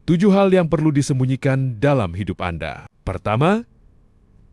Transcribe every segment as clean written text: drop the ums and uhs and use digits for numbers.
7 hal yang perlu disembunyikan dalam hidup Anda. Pertama,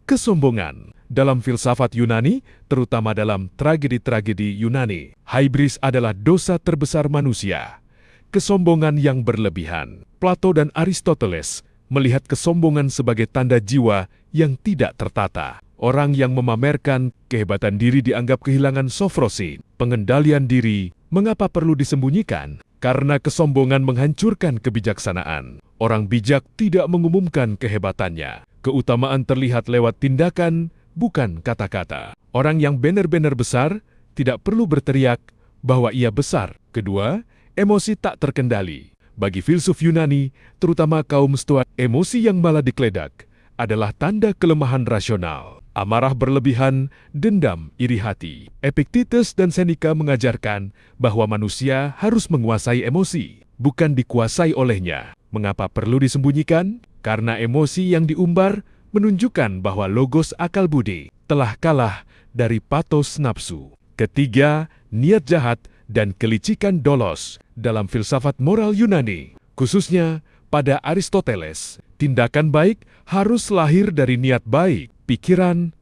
kesombongan. Dalam filsafat Yunani, terutama dalam tragedi-tragedi Yunani, hybris adalah dosa terbesar manusia. Kesombongan yang berlebihan. Plato dan Aristoteles melihat kesombongan sebagai tanda jiwa yang tidak tertata. Orang yang memamerkan kehebatan diri dianggap kehilangan sofrosi, pengendalian diri. Mengapa perlu disembunyikan? Karena kesombongan menghancurkan kebijaksanaan. Orang bijak tidak mengumumkan kehebatannya. Keutamaan terlihat lewat tindakan, bukan kata-kata. Orang yang benar-benar besar tidak perlu berteriak bahwa ia besar. Kedua, emosi tak terkendali. Bagi filsuf Yunani, terutama kaum Stoa, emosi yang malah dikledak adalah tanda kelemahan rasional. Amarah berlebihan, dendam, iri hati. Epictetus dan Seneca mengajarkan bahwa manusia harus menguasai emosi, bukan dikuasai olehnya. Mengapa perlu disembunyikan? Karena emosi yang diumbar menunjukkan bahwa logos akal budi telah kalah dari patos nafsu. Ketiga, niat jahat dan kelicikan dolos. Dalam filsafat moral Yunani, khususnya pada Aristoteles, tindakan baik harus lahir dari niat baik. Pikiran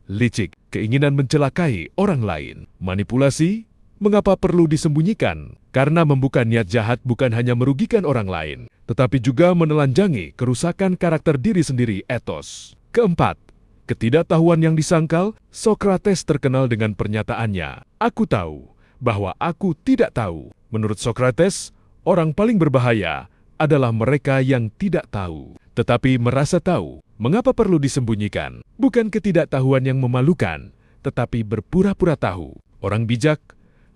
licik, keinginan mencelakai orang lain. Manipulasi, mengapa perlu disembunyikan? Karena membuka niat jahat bukan hanya merugikan orang lain, tetapi juga menelanjangi kerusakan karakter diri sendiri, etos. Keempat, ketidaktahuan yang disangkal. Sokrates terkenal dengan pernyataannya, "Aku tahu bahwa aku tidak tahu." Menurut Sokrates, orang paling berbahaya adalah mereka yang tidak tahu, tetapi merasa tahu. Mengapa perlu disembunyikan? Bukan ketidaktahuan yang memalukan, tetapi berpura-pura tahu. Orang bijak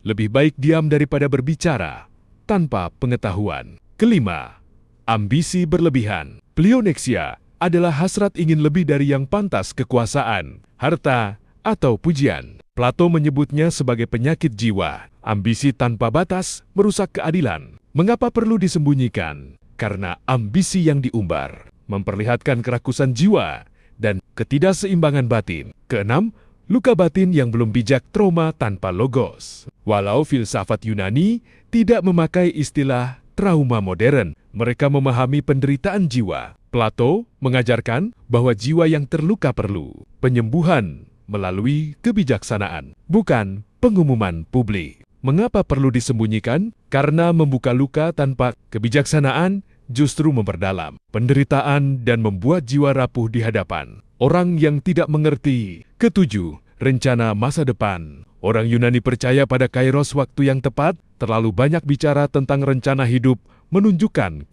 lebih baik diam daripada berbicara tanpa pengetahuan. Kelima, ambisi berlebihan. Pleonexia adalah hasrat ingin lebih dari yang pantas kekuasaan, harta, atau pujian. Plato menyebutnya sebagai penyakit jiwa. Ambisi tanpa batas merusak keadilan. Mengapa perlu disembunyikan? Karena ambisi yang diumbar memperlihatkan kerakusan jiwa dan ketidakseimbangan batin. Keenam, luka batin yang belum bijak, trauma tanpa logos. Walau filsafat Yunani tidak memakai istilah trauma modern, mereka memahami penderitaan jiwa. Plato mengajarkan bahwa jiwa yang terluka perlu penyembuhan melalui kebijaksanaan, bukan pengumuman publik. Mengapa perlu disembunyikan? Karena membuka luka tanpa kebijaksanaan justru memperdalam penderitaan dan membuat jiwa rapuh di hadapan orang yang tidak mengerti. Ketujuh, rencana masa depan. Orang Yunani percaya pada kairos, waktu yang tepat. Terlalu banyak bicara tentang rencana hidup menunjukkan